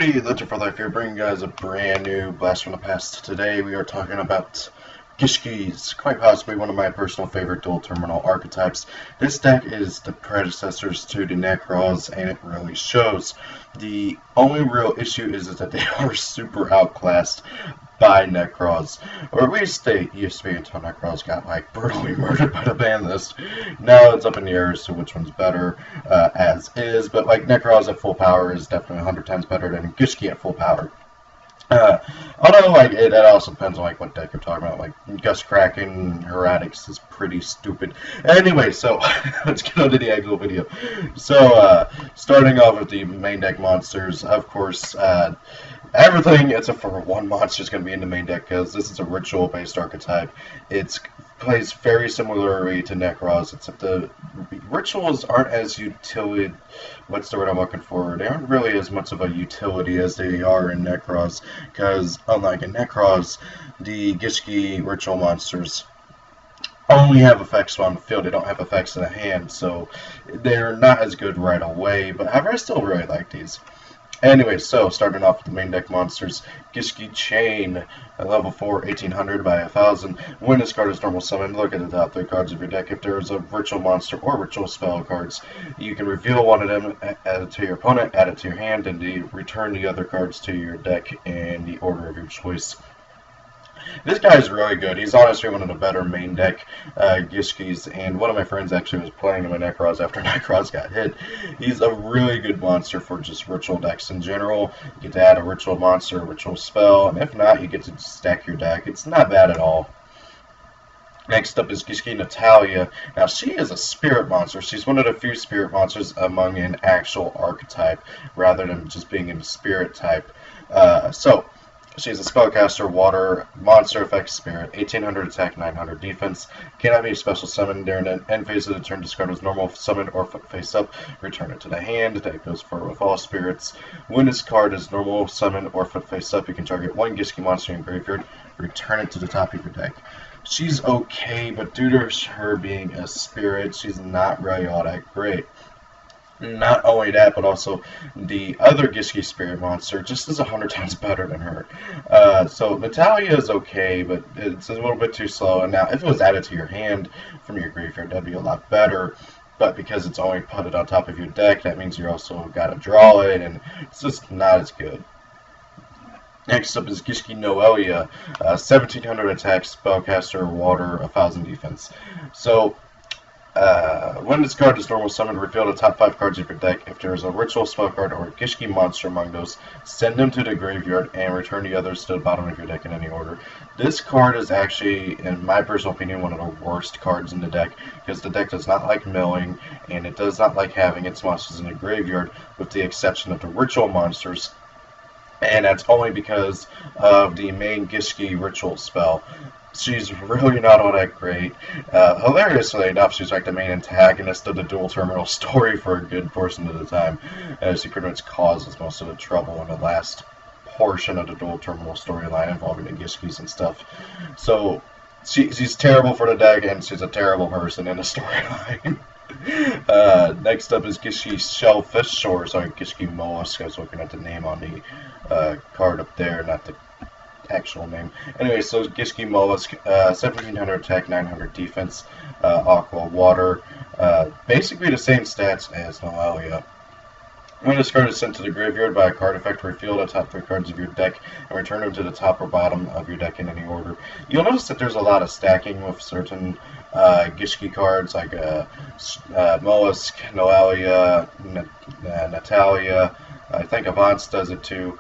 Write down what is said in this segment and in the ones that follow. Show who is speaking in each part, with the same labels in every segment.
Speaker 1: everybody, Legend for Life here, bringing you guys a brand new Blast from the Past. Today we are talking about Gishki's, quite possibly one of my personal favorite dual terminal archetypes. This deck is the predecessors to the Necros, and it really shows. The only real issue is that they are super outclassed by Necros, or at least they used to be until Necros got like brutally murdered by the ban list. Now it's up in the air as to which one's better, as is, but like Necros at full power is definitely 100 times better than Gishki at full power. Although like it also depends on like what deck you're talking about. Like Gust Kraken Heretics is pretty stupid. Anyway, so let's get on to the actual video. So starting off with the main deck monsters, of course. Everything except for one monster is going to be in the main deck because this is a ritual-based archetype. It plays very similarly to Necros, except the rituals aren't as utility. What's the word I'm looking for? They aren't really as much of a utility as they are in Necros, because unlike in Necros, the Gishki ritual monsters only have effects on the field. They don't have effects in the hand, so they're not as good right away. But however, I still really like these. Anyway, so starting off with the main deck monsters, Gishki Chain, at level 4, 1800 by 1000. When this card is normal summon, look at the top 3 cards of your deck. If there is a ritual monster or ritual spell cards, you can reveal one of them, add it to your opponent, add it to your hand, and return the other cards to your deck in the order of your choice. This guy is really good. He's honestly one of the better main deck Gishkis, and one of my friends actually was playing him in Necros after Necros got hit. He's a really good monster for just ritual decks in general. You get to add a ritual monster, a ritual spell, and if not, you get to stack your deck. It's not bad at all. Next up is Gishki Natalia. Now, she is a spirit monster. She's one of the few spirit monsters among an actual archetype, rather than just being in the spirit type. She's a spellcaster, water, monster effect spirit, 1800 attack, 900 defense. Cannot be a special summon during the end phase of the turn. Discard as normal summon or face up. Return it to the hand. That goes for with all spirits. When this card is normal summon or face up, you can target one Gishki monster in graveyard. Return it to the top of your deck. She's okay, but due to her being a spirit, she's not really all that great. Not only that, but also the other Gishki spirit monster just is 100 times better than her. So Natalia is okay, but it's a little bit too slow. And now, if it was added to your hand from your graveyard, that'd be a lot better. But because it's only put it on top of your deck, that means you also got to draw it, and it's just not as good. Next up is Gishki Noelia, 1700 attack, spellcaster, water, 1000 defense. So, when this card is normal summoned, reveal the top 5 cards of your deck. If there is a ritual spell card or a Gishki monster among those, send them to the graveyard and return the others to the bottom of your deck in any order. This card is actually, in my personal opinion, one of the worst cards in the deck, because the deck does not like milling, and it does not like having its monsters in the graveyard, with the exception of the ritual monsters. And that's only because of the main Gishki ritual spell. She's really not all that great. Hilariously enough, she's like the main antagonist of the dual terminal story for a good portion of the time, as she pretty much causes most of the trouble in the last portion of the dual terminal storyline involving the Gishkis and stuff. So she's terrible for the deck, and she's a terrible person in the storyline. Next up is Gishki Shellfish, or sorry, Gishki Mollusk. I was looking at the name on the card up there, not the actual name. Anyway, so Gishki Mollusk, 1700 attack, 900 defense, aqua, water, basically the same stats as Noelia. When this card is sent to the graveyard by a card effect, reveal the top 3 cards of your deck and return them to the top or bottom of your deck in any order. You'll notice that there's a lot of stacking with certain Gishki cards, like Mollusk, Noelia, Natalia. I think Avance does it too.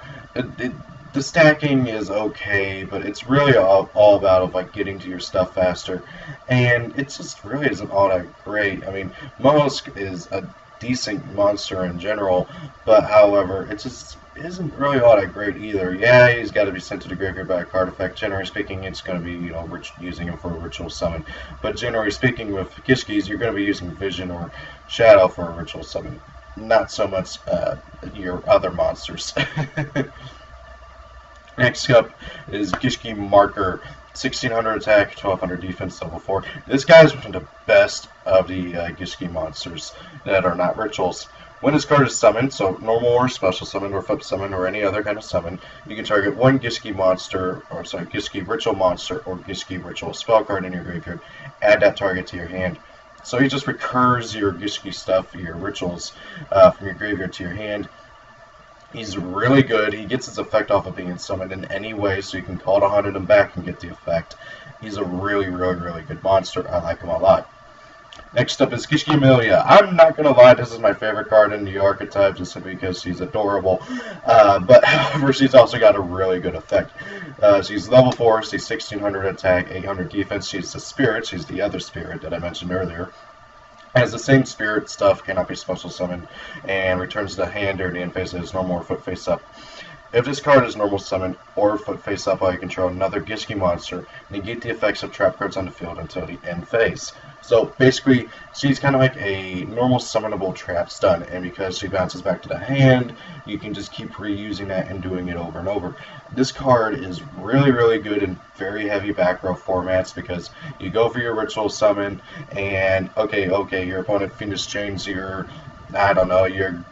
Speaker 1: The stacking is okay, but it's really all about like getting to your stuff faster, and it just really isn't all that great. I mean, Mollusk is a decent monster in general, but however, it just isn't really all that great either. Yeah, he's got to be sent to the graveyard by a card effect. Generally speaking, it's going to be, you know, using him for a ritual summon. But generally speaking, with Gishkis, you're going to be using Vision or Shadow for a ritual summon. Not so much your other monsters. Next up is Gishki Marker, 1600 attack, 1200 defense, level 4. This guy is one of the best of the Gishki monsters that are not rituals. When this card is summoned, so normal or special summon or flip summon or any other kind of summon, you can target one Gishki monster, or sorry, Gishki ritual monster or Gishki ritual spell card in your graveyard, add that target to your hand. So he just recurs your Gishki stuff, your rituals, from your graveyard to your hand. He's really good. He gets his effect off of being summoned in any way, so you can call to 100 him back and get the effect. He's a really, really, really good monster. I like him a lot. Next up is Gishki Amelia. I'm not going to lie, this is my favorite card in the archetype just simply because she's adorable. But however, she's also got a really good effect. She's level 4, she's 1600 attack, 800 defense. She's the spirit, she's the other spirit that I mentioned earlier. Has the same spirit stuff, cannot be special summoned, and returns the hand during the end phase as normal or foot face up. If this card is normal summoned or foot face up while you control another Gishki monster, negate the effects of trap cards on the field until the end phase. So basically, she's kind of like a normal summonable trap stun, and because she bounces back to the hand, you can just keep reusing that and doing it over and over. This card is really, really good in very heavy back row formats because you go for your ritual summon, and okay, your opponent Fiendish Chains your, I don't know, your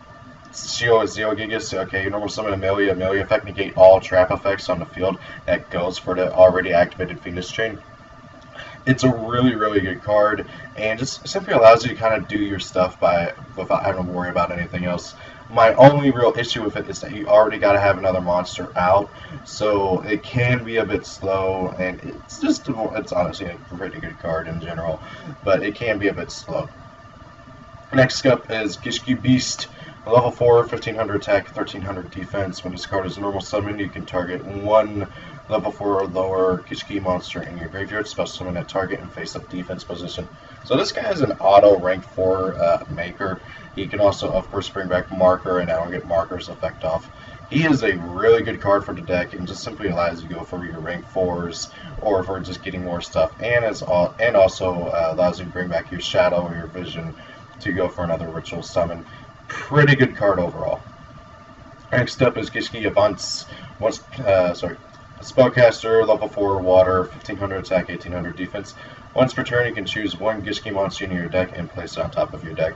Speaker 1: Zero Gigas, okay, your normal summon Amelia effect, negate all trap effects on the field. That goes for the already activated Fiendish Chain. It's a really, really good card, and just simply allows you to kind of do your stuff without having to worry about anything else. My only real issue with it is that you already got to have another monster out, so it can be a bit slow, and it's honestly a pretty good card in general, but it can be a bit slow. Next up is Gishki Beast. Level 4, 1500 attack, 1300 defense. When this card is normal summon, you can target one level 4 or lower Gishki monster in your graveyard, special summon that target and face up defense position. So this guy is an auto rank 4 maker. He can also, of course, bring back Marker, and I don't get Marker's effect off. He is a really good card for the deck and just simply allows you to go for your rank 4s or for just getting more stuff, and also allows you to bring back your Shadow or your Vision to go for another ritual summon. Pretty good card overall. Next up is Gishki Avance. Spellcaster, level 4, water, 1500 attack, 1800 defense. Once per turn, you can choose one Gishki monster in your deck and place it on top of your deck.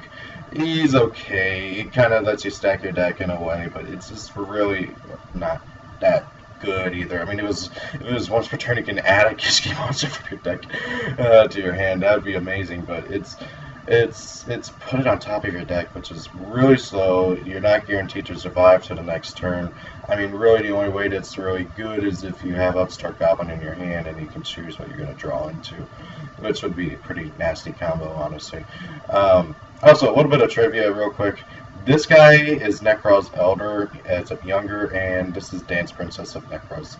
Speaker 1: He's okay. It kind of lets you stack your deck in a way, but it's just really not that good either. I mean, if it was once per turn, you can add a Gishki monster from your deck to your hand. That would be amazing, but it's put it on top of your deck, which is really slow. You're not guaranteed to survive to the next turn. I mean, really, the only way that's really good is if you have Upstart Goblin in your hand and you can choose what you're going to draw into, which would be a pretty nasty combo, honestly. Also, a little bit of trivia real quick. This guy is Necroz's elder as a younger, and this is Dance Princess of Necroz.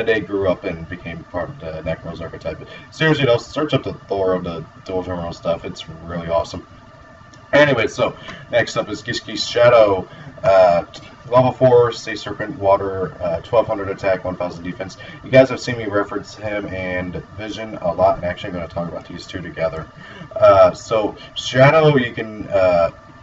Speaker 1: They grew up and became part of the Necroz archetype. But seriously, though, search up the Thor of the dual terminal stuff. It's really awesome. Anyway, so next up is Gishki's Shadow. Level 4, Sea Serpent, Water, 1200 attack, 1000 defense. You guys have seen me reference him and Vision a lot, and actually I'm going to talk about these two together. So Shadow, you can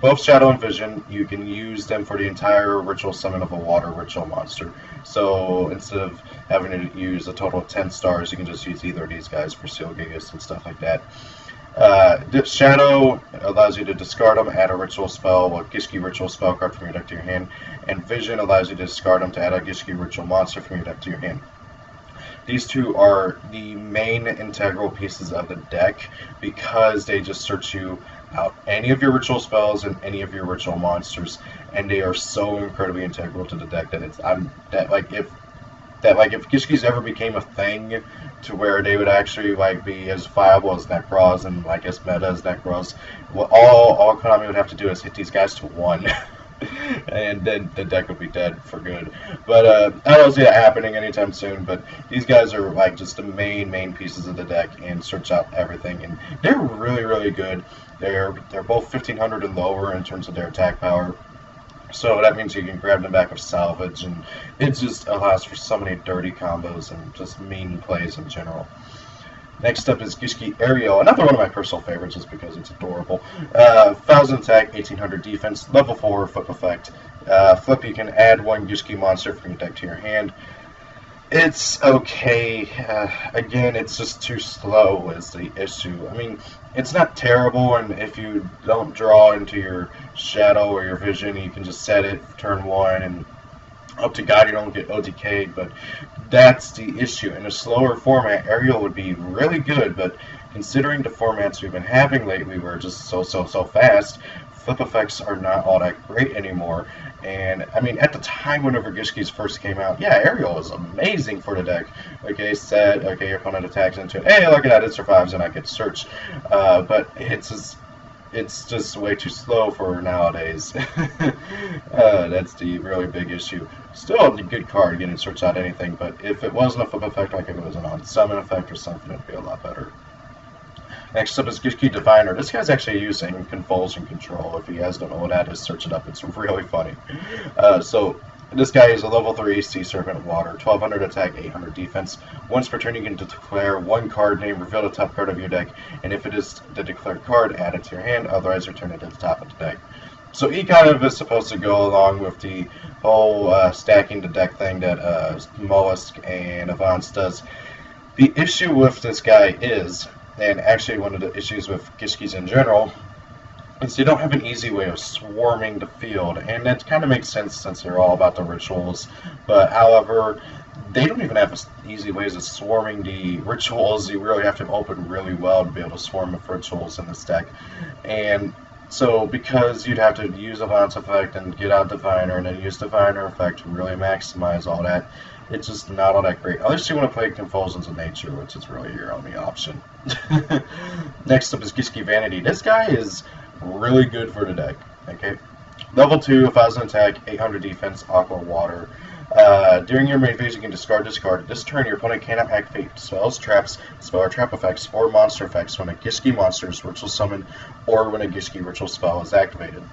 Speaker 1: both Shadow and Vision, you can use them for the entire ritual summon of a water ritual monster. So instead of having to use a total of 10 stars, you can just use either of these guys for Seal Gigas and stuff like that. Shadow allows you to discard them, add a ritual spell, a Gishki ritual spell card from your deck to your hand, and Vision allows you to discard them to add a Gishki ritual monster from your deck to your hand. These two are the main integral pieces of the deck because they just search you out any of your ritual spells and any of your ritual monsters, and they are so incredibly integral to the deck that if Gishkis ever became a thing to where they would actually be as viable as Necroz and as meta as Necroz, all Konami would have to do is hit these guys to 1. And then the deck would be dead for good. But I don't see that happening anytime soon. But these guys are just the main pieces of the deck and search out everything, and they're really, really good. They're both 1500 and lower in terms of their attack power. So that means you can grab them back with salvage, and it just allows for so many dirty combos and just mean plays in general. Next up is Gishki Ariel, another one of my personal favorites just because it's adorable. 1000 attack, 1800 defense, level 4 flip effect. Flip, you can add one Gishki monster from your deck to your hand. It's okay. Again, it's just too slow is the issue. I mean, it's not terrible, and if you don't draw into your shadow or your vision, you can just set it, turn one, and up to God you don't get OTK'd, but that's the issue. In a slower format, aerial would be really good, but considering the formats we've been having lately where it's just so fast, flip effects are not all that great anymore. And I mean, at the time whenever Gishki's first came out, yeah, aerial was amazing for the deck. Okay, set, okay, your opponent attacks into it. Hey, look at that, it survives and I get search. But it's just way too slow for nowadays. That's the really big issue. Still a good card, getting search out anything, but if it wasn't a flip effect, like if it was an on-summon effect or something, it'd be a lot better. Next up is Gishki Diviner. This guy's actually using Convulsion Control. If you guys don't know what that is, search it up. It's really funny. So this guy is a level 3 Sea Serpent Water, 1200 attack, 800 defense. Once per turn, you can declare one card name, reveal the top card of your deck, and if it is the declared card, add it to your hand, otherwise return it to the top of the deck. So he kind of is supposed to go along with the whole stacking the deck thing that Mollusk and Avance does. The issue with this guy is, and actually one of the issues with Gishkis in general, is they don't have an easy way of swarming the field, and that kind of makes sense since they're all about the rituals, but however, they don't even have easy ways of swarming the rituals. You really have to open really well to be able to swarm with rituals in this deck, and so because you'd have to use Avance effect and get out Diviner, and then use Diviner effect to really maximize all that, it's just not all that great. Unless you want to play Convulsions of Nature, which is really your only option. Next up is Gishki Vanity. This guy is really good for the deck. Okay, level 2, 1000 attack, 800 defense, Aqua Water. During your main phase, you can discard this card. This turn, your opponent cannot activate spells, traps, spell or trap effects, or monster effects when a Gishki monster is ritual summoned, or when a Gishki ritual spell is activated.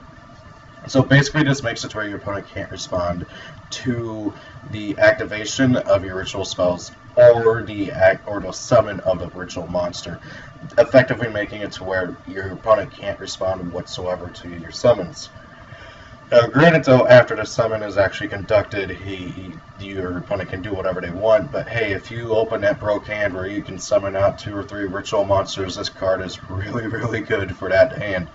Speaker 1: So basically, this makes it to where your opponent can't respond to the activation of your ritual spells or the summon of the ritual monster, effectively making it to where your opponent can't respond whatsoever to your summons. Now, granted, though, after the summon is actually conducted, your opponent can do whatever they want, but hey, if you open that broke hand where you can summon out 2 or 3 ritual monsters, this card is really good for that hand.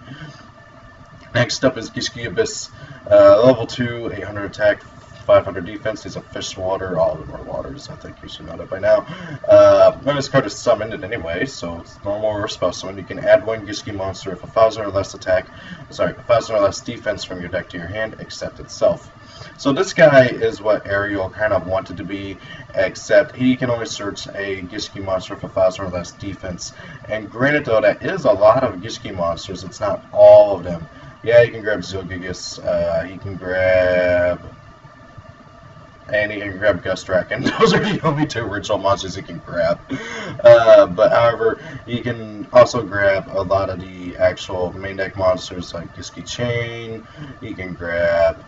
Speaker 1: Next up is Gishki Abyss, level 2, 800 attack, 500 defense. He's a fish water. All of them are waters. I think you should know that by now. When this card is summoned in any way, so it's normal or spell summon, you can add 1 Gishki monster with 1000 or less 1000 or less defense from your deck to your hand, except itself. So this guy is what Ariel kind of wanted to be, except he can only search a Gishki monster with 1000 or less defense. And granted, though, that is a lot of Gishki monsters. It's not all of them. Yeah, you can grab Zilgigus, he can grab... and he can grab Gustraken. Those are the only 2 ritual monsters he can grab. But however, he can also grab a lot of the actual main deck monsters like Gishki Chain. He can grab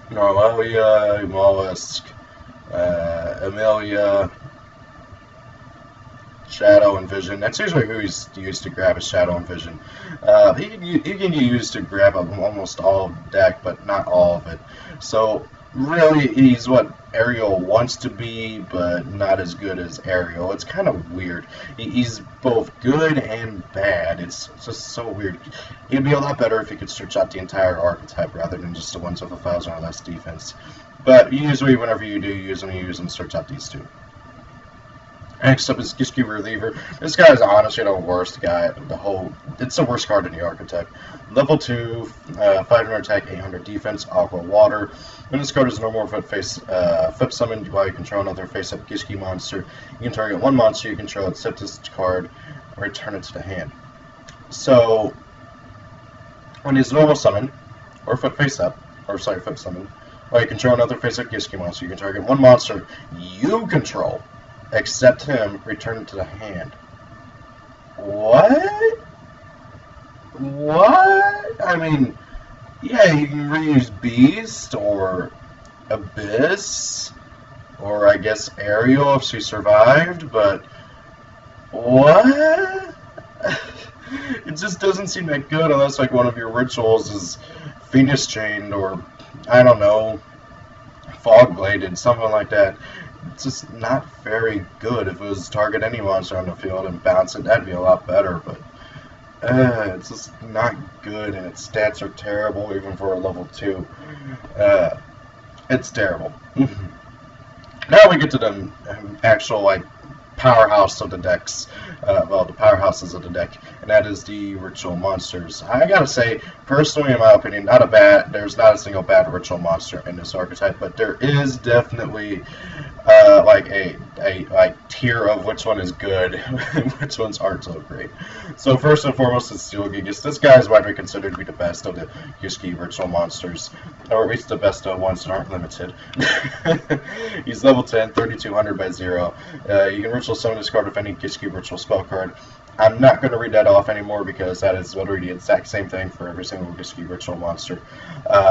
Speaker 1: Norlelia, Mollusk, Amelia, Shadow and Vision. That's usually who he's used to grab, is Shadow and Vision. He can be used to grab almost all of the deck, but not all of it. So really, he's what Ariel wants to be, but not as good as Ariel. It's kind of weird. He's both good and bad. It's just so weird. It'd be a lot better if you could search out the entire archetype rather than just the ones with 1000 or less defense. But usually, whenever you do use them, search out these 2. Next up is Gishki Reliever. This guy is honestly the worst guy. It's the worst card in the archetype. Level 2, 500 attack, 800 defense, Aqua Water. When this card is normal flip summon while you control another face-up Gishki monster, you can target 1 monster you control, accept this card, and return it to the hand. So, when he's normal summon, or flip summon, while you control another face-up Gishki monster, you can target 1 monster you control, accept him, return it to the hand. What? I mean, yeah, you can reuse Beast or Abyss, or I guess Ariel if she survived, but what? It just doesn't seem that good unless like one of your rituals is Phoenix Chained or, I don't know, Fog Bladed, something like that. it's just not very good. If it was target any monster on the field and bounce it, that'd be a lot better, but it's just not good, and its stats are terrible even for a level 2. It's terrible. Now we get to the actual, like, powerhouse of the decks. Well, the powerhouses of the deck, and that is the ritual monsters. I gotta say, personally, in my opinion, there's not a single bad ritual monster in this archetype, but there is definitely like a tier of which one is good and which ones aren't so great. So first and foremost is Steel Gigas. This guy is widely considered to be the best of the Gishki ritual monsters, or at least the best of ones that aren't limited. He's level 10, 3200 by 0. You can ritual summon this card with any Gishki ritual spell card. I'm not going to read that off anymore because that is literally the exact same thing for every single Gishki ritual monster.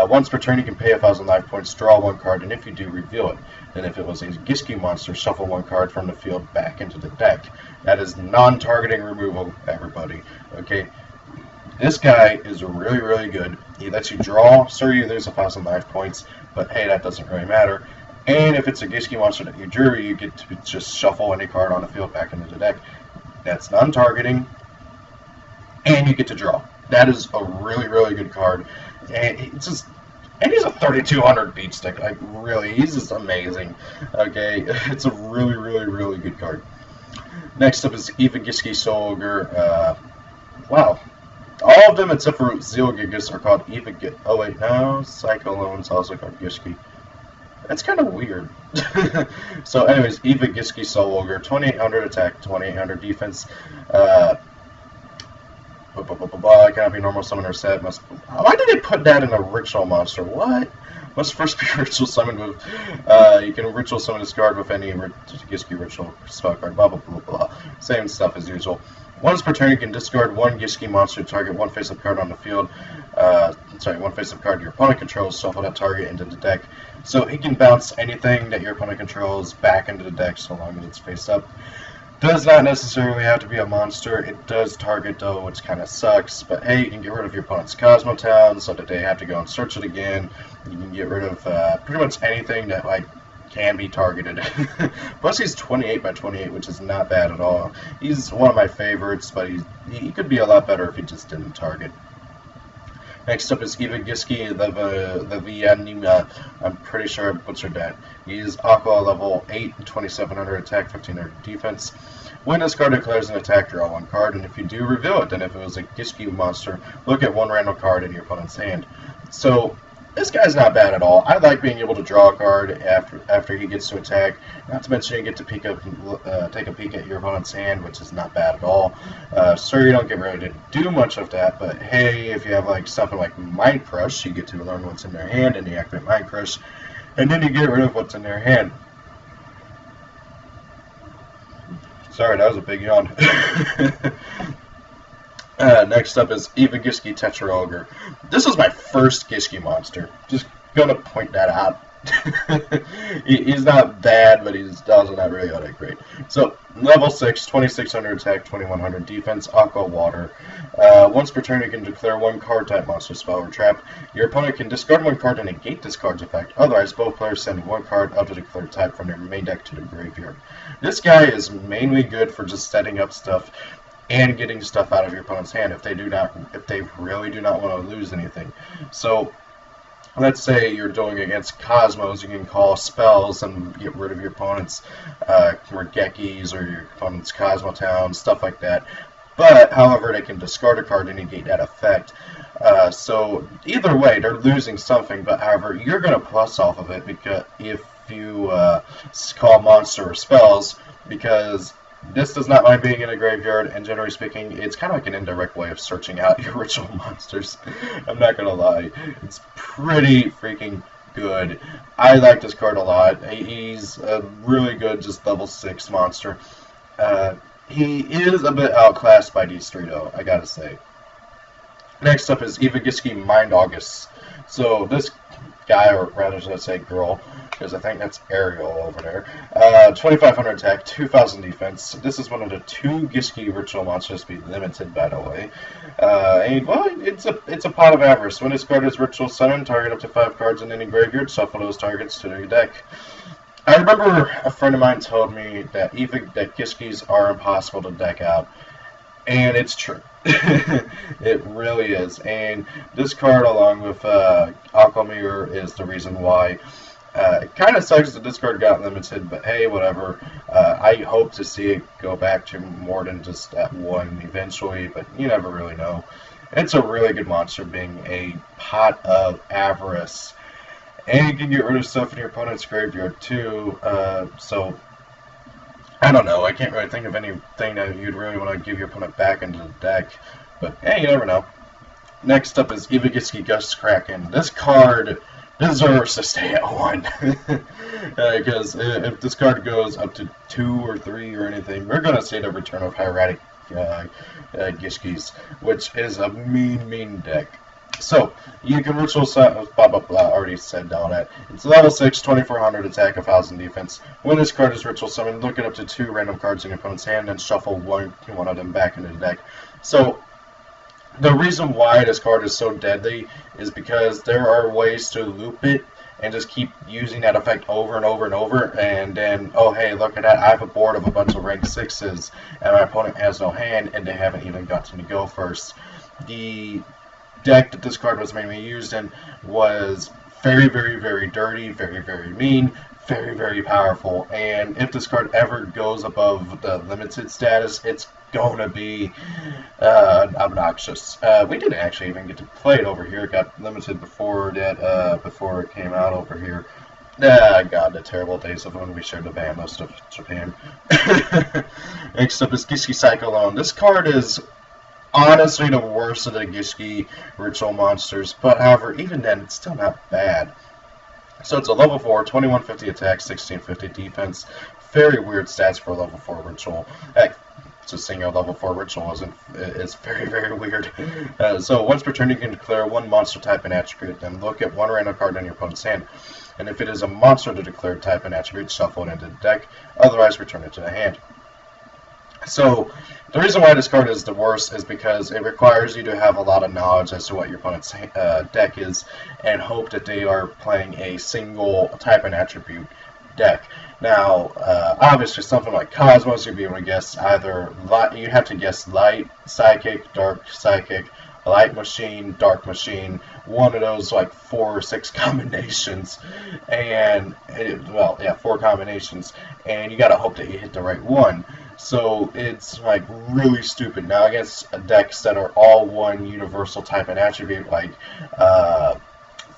Speaker 1: Once per turn, you can pay 1,000 life points, draw 1 card, and if you do, reveal it. And if it was a Gishki monster, shuffle 1 card from the field back into the deck. That is non-targeting removal, everybody. Okay, this guy is really, really good. He lets you draw, so you lose 1,000 life points, but hey, that doesn't really matter. And if it's a Gishki monster that you drew, you get to just shuffle any card on the field back into the deck. That's non-targeting, and you get to draw. That is a really, really good card. And he's a 3200 beat stick. Like, really, he's just amazing. Okay, it's a really, really, really good card. Next up is Eva Gishki Soul Ogre. Wow. All of them except for Zeal Gigas are called Eva Gishki. Oh wait, no, Psycholone's also called Gishki. That's kind of weird. So anyways, Eva Gishki Soul Ogre, 2800 attack, 2800 defense. Cannot be normal summoner set. Why did they put that in a ritual monster? What? Must first be ritual summoned with. You can ritual summon this card with any Gishki ritual spell card. Blah blah blah blah. Same stuff as usual. Once per turn, you can discard 1 Gishki monster to target 1 face-up card on the field. 1 face-up card your opponent controls, shuffle that target into the deck. So he can bounce anything that your opponent controls back into the deck so long as it's face-up. Does not necessarily have to be a monster. It does target, though, which kind of sucks. But hey, you can get rid of your opponent's Cosmo Town so that they have to go and search it again. You can get rid of pretty much anything that, like, can be targeted. Plus he's 28 by 28, which is not bad at all. He's one of my favorites, but he could be a lot better if he just didn't target. Next up is Eva Gishki, the Vianima. I'm pretty sure I butchered that. He's Aqua level 8, 2700 attack, 1500 defense. When this card declares an attack, draw 1 card, and if you do, reveal it. Then if it was a Gishki monster, look at 1 random card in your opponent's hand. So this guy's not bad at all. I like being able to draw a card after he gets to attack. Not to mention you get to take a peek at your opponent's hand, which is not bad at all. Sure, you don't get ready to do much of that, but hey, if you have like something like Mind Crush, you get to learn what's in their hand and you activate Mind Crush, and then you get rid of what's in their hand. Sorry, that was a big yawn. Next up is Eva Gishki Tetra Ogre. This is my first Gishki monster. Just gonna point that out. He's not bad, but he's also not really all that great. So, level 6, 2600 attack, 2100 defense, Aqua Water. Once per turn, you can declare 1 card type monster spell or trap. Your opponent can discard 1 card and negate this card's effect. Otherwise, both players send 1 card of the declared type from their main deck to the graveyard. This guy is mainly good for just setting up stuff and getting stuff out of your opponent's hand if they really do not want to lose anything. So let's say you're doing against Cosmos, you can call spells and get rid of your opponent's Regekis or your opponent's Cosmo Town, stuff like that. But however, they can discard a card to negate that effect. So either way, they're losing something, but however, you're going to plus off of it because if you call monster or spells, because this does not mind being in a graveyard, and generally speaking, it's kind of like an indirect way of searching out your ritual monsters. I'm not going to lie. It's pretty freaking good. I like this card a lot. He's a really good, just level 6 monster. He is a bit outclassed by these 3, though, I gotta say. Next up is Eva Gishki Mind August. So this guy, or rather should I say girl, because I think that's Ariel over there. 2500 attack, 2000 defense. This is one of the 2 Gishki ritual monsters to be limited, by the way. And well, it's a pot of avarice. When this card is ritual summoned, target up to 5 cards in any graveyard, shuffle those targets to your deck. I remember a friend of mine told me that even that Gishkis are impossible to deck out, and it's true. It really is. And this card, along with Aqua Mirror, is the reason why. It kind of sucks that this card got limited, but hey, whatever. I hope to see it go back to more than just that one eventually, but you never really know. It's a really good monster, being a pot of avarice. And you can get rid of stuff in your opponent's graveyard too. So I don't know. I can't really think of anything that you'd really want to give your opponent back into the deck. But hey, you never know. Next up is Gishki Gust Kraken. This card deserves to stay at 1. Because if this card goes up to 2 or 3 or anything, we're going to see the return of Hieratic Gishkis, which is a mean deck. So, you can ritual summon, blah blah blah, already said all that. It's level 6, 2400 attack, 1000 defense. When this card is ritual summoned, look at up to 2 random cards in your opponent's hand and shuffle one of them back into the deck. So, the reason why this card is so deadly is because there are ways to loop it and just keep using that effect over and over and over, and then, oh hey, look at that, I have a board of a bunch of rank 6s, and my opponent has no hand, and they haven't even gotten to go first. The deck that this card was mainly used in was very dirty, very mean, very powerful, and if this card ever goes above the limited status, it's gonna be obnoxious. We didn't actually even get to play it over here. It got limited before that, before it came out over here. God, the terrible days of when we shared the ban most of Japan. Next up is Gishki Cyclone. This card is honestly the worst of the Gishki ritual monsters, but however, even then, it's still not bad. So it's a level 4, 2150 attack, 1650 defense. Very weird stats for a level 4 ritual. Heck, just saying a level 4 ritual is very weird. So once per turn, you can declare one monster type and attribute, then look at one random card in your opponent's hand. And if it is a monster to declare type and attribute, shuffle it into the deck. Otherwise, return it to the hand. So, the reason why this card is the worst is because it requires you to have a lot of knowledge as to what your opponent's deck is, and hope that they are playing a single type and attribute deck. Now, obviously, something like Cosmos, you'd be able to guess either you have to guess light, psychic, dark, psychic, light machine, dark machine, one of those like 4 or 6 combinations, and 4 combinations, and you gotta hope that you hit the right one. So it's like really stupid. Now against decks that are all one universal type and attribute, like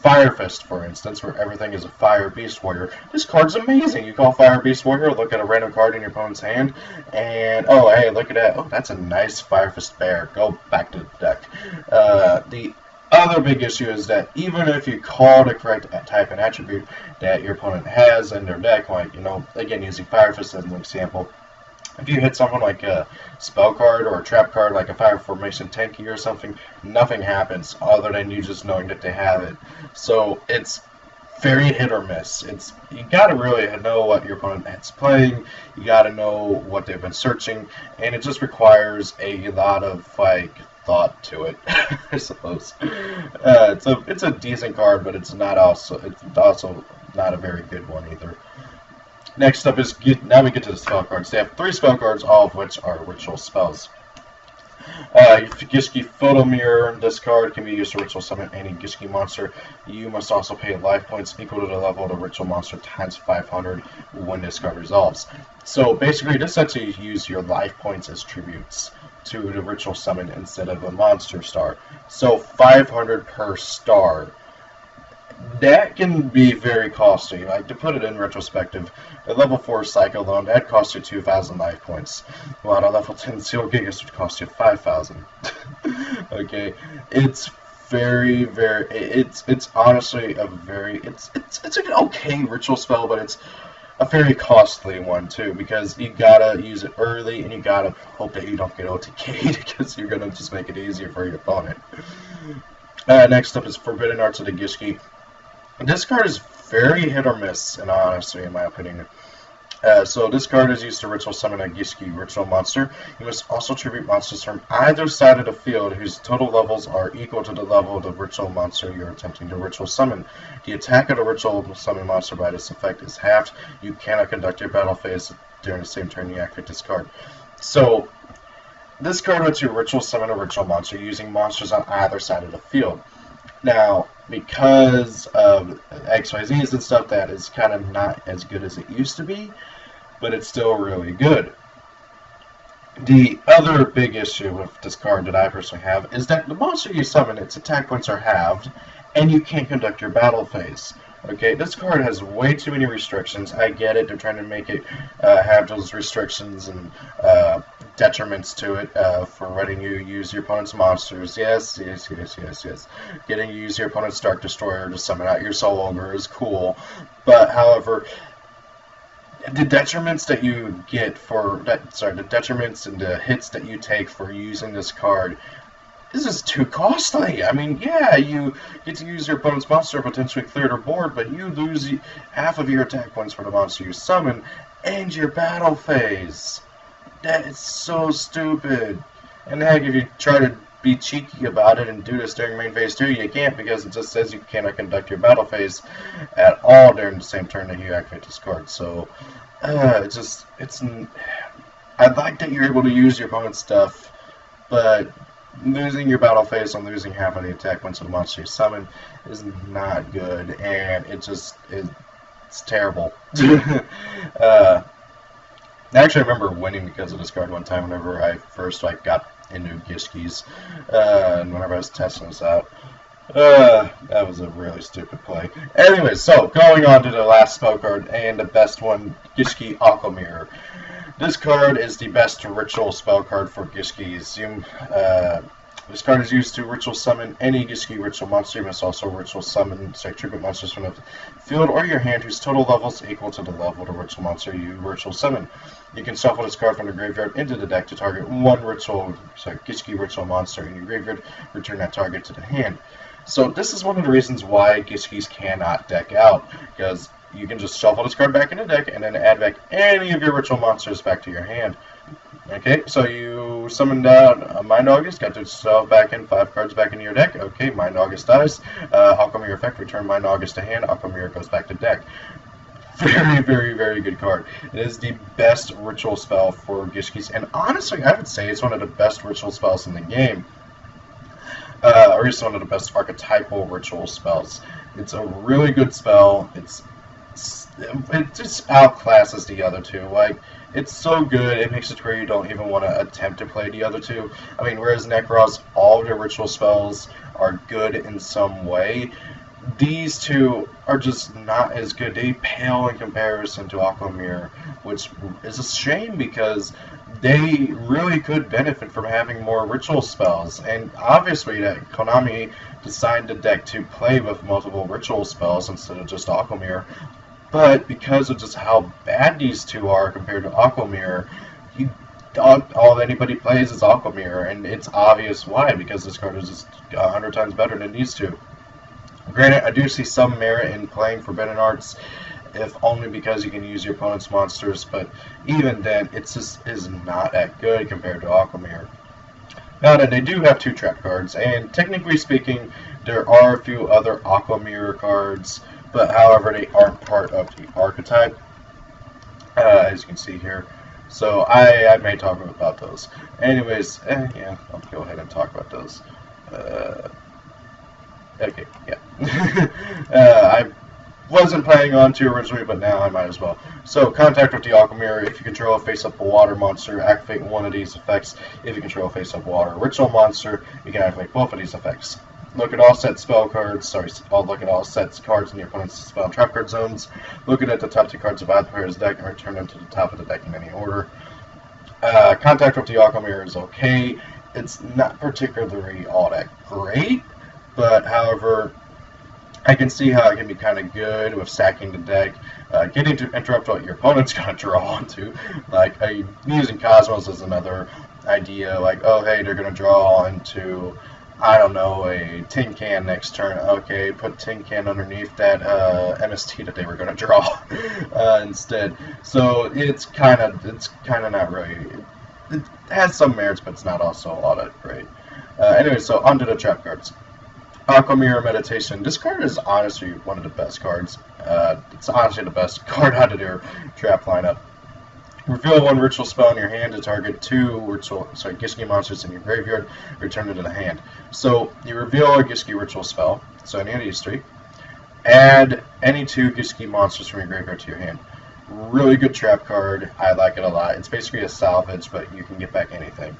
Speaker 1: Fire Fist, for instance, where everything is a Fire Beast Warrior, this card's amazing. You call Fire Beast Warrior, look at a random card in your opponent's hand, and oh hey, look at that. Oh, that's a nice Fire Fist bear. Go back to the deck. The other big issue is that even if you call the correct type and attribute that your opponent has in their deck, like, again, using Fire Fist as an example, if you hit someone like a spell card or a trap card like a Fire Formation Tanky or something, nothing happens other than you just knowing that they have it. So it's very hit or miss. You gotta really know what your opponent's playing, you gotta know what they've been searching, and it just requires a lot of thought to it, I suppose. It's a decent card, but it's also not a very good one either. Next up is, now we get to the spell cards. They have 3 spell cards, all of which are ritual spells. Gishki Photo Mirror. This card can be used to ritual summon any Gishki monster. You must also pay life points equal to the level of the ritual monster times 500 when this card resolves. So basically, this lets you use your life points as tributes to the ritual summon instead of a monster star. So 500 per star. That can be very costly. Like, to put it in retrospective, a level 4 Psycho Loan, that cost you 2,000 life points, while a level 10 Seal Gigas would cost you 5,000. Okay, it's it's honestly a it's an okay ritual spell, but it's a very costly one too, because you gotta use it early, and you gotta hope that you don't get OTK'd, because you're gonna just make it easier for your opponent. Next up is Forbidden Arts of the Gishki. This card is very hit or miss, and honestly, in my opinion. So this card is used to ritual summon a Gishki ritual monster. You must also tribute monsters from either side of the field whose total levels are equal to the level of the ritual monster you're attempting to ritual summon. The attack of the ritual summon monster by this effect is halved. You cannot conduct your battle phase during the same turn you activate this card. So this card lets you ritual summon a ritual monster using monsters on either side of the field. Now, because of XYZs and stuff, that is kind of not as good as it used to be, but it's still really good. The other big issue with this card that I personally have is that the monster you summon, its attack points are halved, and you can't conduct your battle phase. Okay, this card has way too many restrictions. I get it, they're trying to make it have those restrictions and detriments to it for letting you use your opponent's monsters. Yes. Getting you use your opponent's Dark Destroyer to summon out your Soul Ogre is cool, but however, the detriments that you get for that, the detriments and the hits that you take for using this card, this is too costly. I mean, yeah, you get to use your opponent's monster, potentially clear their board, but you lose half of your attack points for the monster you summon and your battle phase. That is so stupid. And heck, if you try to be cheeky about it and do this during main phase 2, you can't, because it just says you cannot conduct your battle phase at all during the same turn that you activate this card. So, I like that you're able to use your opponent's stuff, but losing your battle phase and losing half of the attack points of the monster you summon is not good, and it's terrible. I actually remember winning because of this card one time whenever I first got into Gishkis, and whenever I was testing this out. That was a really stupid play. Anyway, so going on to the last spell card and the best one, Gishki Aqua Mirror. This card is the best ritual spell card for Gishkis. This card is used to ritual summon any Gishki ritual monster. You must also ritual summon tribute monsters from the field or your hand whose total level is equal to the level of the ritual monster you ritual summon. You can shuffle this card from the graveyard into the deck to target one Gishki ritual monster in your graveyard. Return that target to the hand. So this is one of the reasons why Gishkis cannot deck out, because you can just shuffle this card back in the deck and then add back any of your ritual monsters back to your hand. Okay, so you summoned out a Mind August, got yourself back in 5 cards back into your deck. Okay, Mind August dies. Aqua Mirror effect, return Mind August to hand. Aqua Mirror goes back to deck. Very, very, very good card. It is the best ritual spell for Gishkis, and honestly, I would say it's one of the best ritual spells in the game. Or it's one of the best archetypal ritual spells. It's a really good spell. It just outclasses the other two. It's so good, it makes it where you don't even want to attempt to play the other two. I mean, whereas Necros, all of their ritual spells are good in some way, these two are just not as good. They pale in comparison to Aqua Mirror, which is a shame because they really could benefit from having more ritual spells. And obviously that Konami designed the deck to play with multiple ritual spells instead of just Aqua Mirror. But because of just how bad these two are compared to Aqua Mirror, all anybody plays is Aqua Mirror, and it's obvious why, because this card is just 100 times better than these two. Granted, I do see some merit in playing Forbidden Arts, if only because you can use your opponent's monsters, but even then, it just is not that good compared to Aqua Mirror. Now then, they do have 2 trap cards, and technically speaking, there are a few other Aqua Mirror cards, but however, they aren't part of the archetype, as you can see here. So I may talk about those. Anyways, yeah, I'll go ahead and talk about those. Okay, yeah. I wasn't planning on to originally, but now I might as well. So, contact with the Aqua Mirror. If you control a face-up water monster, activate one of these effects. If you control a face-up water ritual monster, you can activate both of these effects. Look at all set spell cards. Look at all set cards in your opponent's spell and trap card zones. Look at the top 2 cards of either player's deck and return them to the top of the deck in any order. Contact with the Aqua Mirror is okay. It's not particularly all that great, but however, I can see how it can be kind of good with stacking the deck, getting to interrupt what your opponent's going to draw onto. Using Cosmos is another idea. Oh hey, they're going to draw into I don't know, a tin can next turn. Okay, put tin can underneath that MST that they were going to draw instead. So it's kind of not really. It has some merits, but it's not also all that great. Anyway, so onto the trap cards. Aqua Mirror Meditation. This card is honestly one of the best cards. It's honestly the best card out of their trap lineup. Reveal one ritual spell in your hand to target two Gishki monsters in your graveyard. Return it to the hand. So you reveal a Gishki ritual spell. So any of these three. Add any two Gishki monsters from your graveyard to your hand. Really good trap card. I like it a lot. It's basically a salvage, but you can get back anything.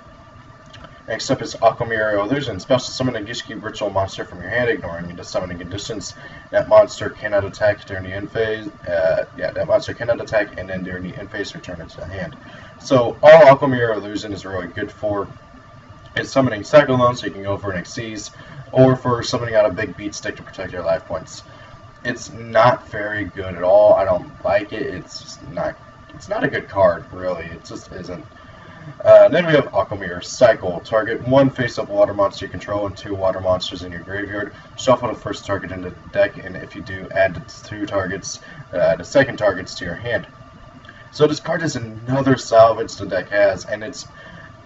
Speaker 1: Next up is Aqua Mirror Illusion. Special summon a Gishki ritual monster from your hand, ignoring the summoning conditions. That monster cannot attack during the end phase. That monster cannot attack, and then during the end phase, return it to the hand. So all Aqua Mirror Illusion is really good for is summoning Cyclone, so you can go for an Xyz, or for summoning out a big beat stick to protect your life points. It's not very good at all. I don't like it. It's not a good card, really. It just isn't. Then we have Aqua Mirror Cycle. Target one face-up water monster you control and two water monsters in your graveyard. Shuffle the first target into the deck, and if you do, add the second targets to your hand. So this card is another salvage the deck has, and it's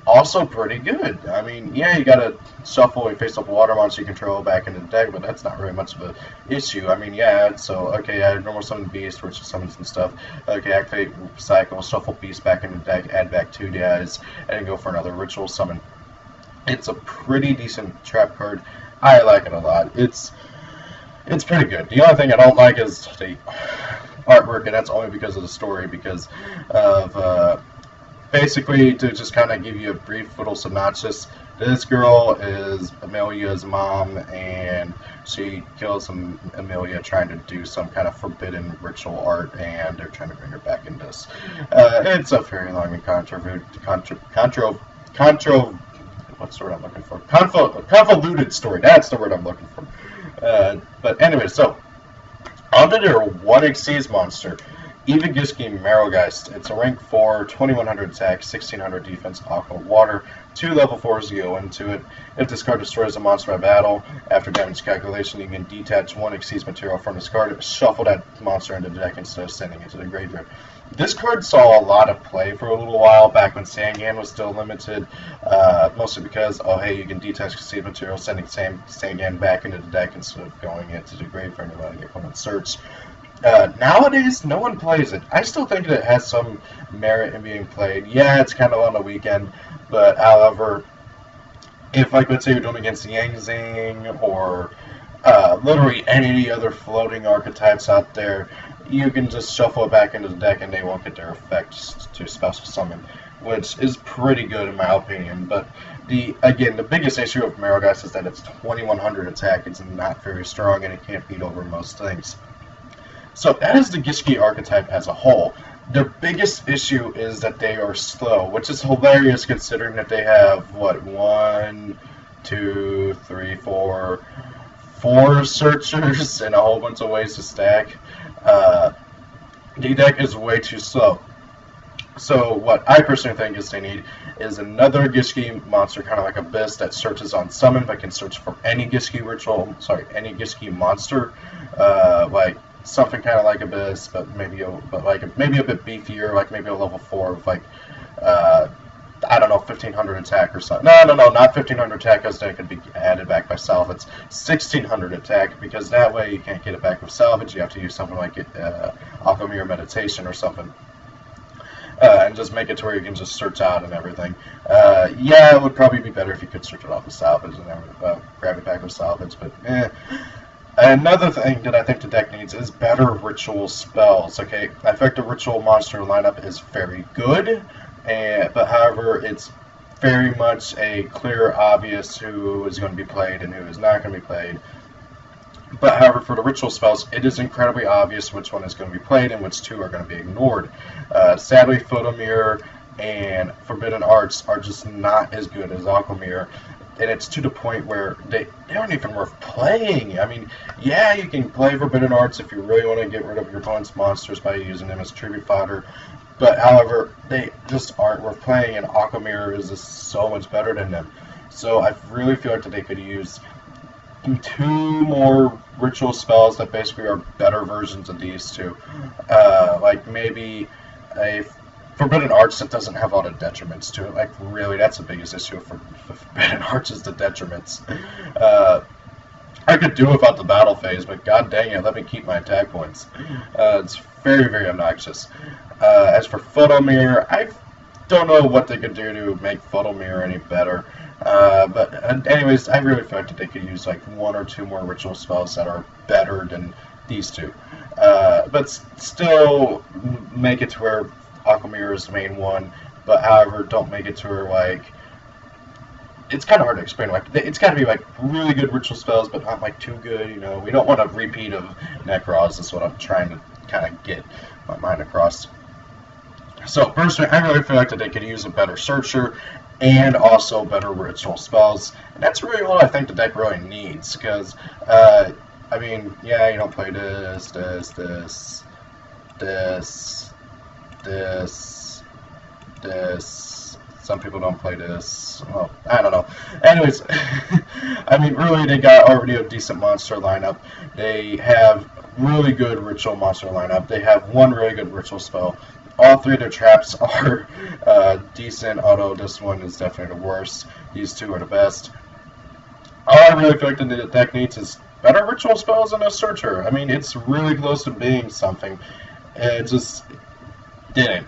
Speaker 1: also pretty good. I mean, yeah, you gotta shuffle a face-up water monster you control back into the deck, but that's not really much of an issue. I mean, yeah, so, okay, add normal summon Beast, which summons and stuff. Okay, activate Cycle, shuffle Beast back into the deck, add back two guys, and then go for another ritual summon. It's a pretty decent trap card. I like it a lot. It's pretty good. The only thing I don't like is the artwork, and that's only because of the story, because of, basically, to just kind of give you a brief little synopsis, this girl is Amelia's mom, and she kills Amelia trying to do some kind of forbidden ritual art, and they're trying to bring her back in this. It's a very long and what's the word I'm looking for? Convoluted story. That's the word I'm looking for. But anyway, so onto their 1xyz monster. Even Gishki Marrowgeist. It's a rank 4, 2100 attack, 1600 defense, aqua water. 2 level 4s go into it. If this card destroys a monster by battle, after damage calculation, you can detach 1 Xyz material from this card, shuffle that monster into the deck instead of sending it to the graveyard. This card saw a lot of play for a little while back when Sangan was still limited, mostly because, oh hey, you can detach Xyz material, sending Sangan back into the deck instead of going into the graveyard and letting your opponent search. Nowadays, no one plays it. I still think that it has some merit in being played. Yeah, it's kind of on the weekend, but however, if, like, let's say you're doing against Yang Zing or literally any of the other floating archetypes out there, you can just shuffle it back into the deck and they won't get their effects to special summon, which is pretty good in my opinion. But the biggest issue of Marrowgeist is that it's 2100 attack. It's not very strong and it can't beat over most things. So that is the Gishki archetype as a whole. Their biggest issue is that they are slow, which is hilarious considering that they have, what, 1, 2, 3, 4 searchers and a whole bunch of ways to stack. The deck is way too slow. So what I personally think is they need is another Gishki monster, kind of like Abyss, that searches on summon, but can search for any Gishki monster, like something kind of like Abyss, but maybe a bit beefier, like maybe a level 4 of like I don't know, 1500 attack or something. No, not 1500 attack, because that could be added back by salvage. 1600 attack, because that way you can't get it back with salvage. You have to use something like Aqua Mirror Meditation or something. And just make it to where you can just search out and everything. Yeah, it would probably be better if you could search it off with salvage and grab it back with salvage, but eh. Another thing that I think the deck needs is better ritual spells. Okay, effective ritual monster lineup is very good, but however, it's very much a clear, obvious who is going to be played and who is not going to be played. But however, for the ritual spells, it is incredibly obvious which one is going to be played and which two are going to be ignored. Sadly, Photo Mirror and Forbidden Arts are just not as good as Aqua Mirror. And it's to the point where they aren't even worth playing. I mean, yeah, you can play Forbidden Arts if you really want to get rid of your opponent's monsters by using them as tribute fodder. But however, they just aren't worth playing, and Aqua Mirror is just so much better than them. So I really feel like that they could use 2 more ritual spells that basically are better versions of these two. Like maybe a Forbidden Arts that doesn't have all the detriments to it. Like really, that's the biggest issue for Forbidden Arts is the detriments. I could do without the battle phase, but god dang it, let me keep my attack points. It's very, very obnoxious. As for Photo Mirror, I don't know what they could do to make Photo Mirror any better. But anyways, I really feel like they could use like 1 or 2 more ritual spells that are better than these two. But still make it to where Aqua Mirror is the main one, but however, don't make it to where like it's kind of hard to explain. Like it's got to be like really good ritual spells, but not like too good. You know, we don't want a repeat of Necros. Is what I'm trying to kind of get my mind across. So personally, I really feel like that they could use a better Searcher and also better ritual spells, and that's really all I think the deck really needs. Because I mean, yeah, you don't play this. Some people don't play this. Well, I don't know. Anyways, I mean, really, they got already a decent monster lineup. They have really good ritual monster lineup. They have 1 really good ritual spell. All 3 of their traps are decent, although this one is definitely the worst. These 2 are the best. All I really feel like the deck needs is better ritual spells and a Searcher. I mean, it's really close to being something. It just didn't.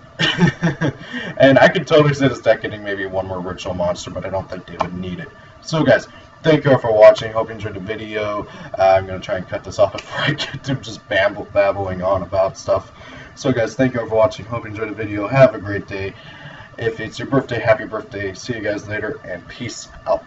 Speaker 1: And I could totally see this deck getting maybe 1 more ritual monster, but I don't think they would need it. So guys, thank you all for watching. Hope you enjoyed the video. I'm going to try and cut this off before I get to just babbling on about stuff. So guys, thank you all for watching. Hope you enjoyed the video. Have a great day. If it's your birthday, happy birthday. See you guys later, and peace out.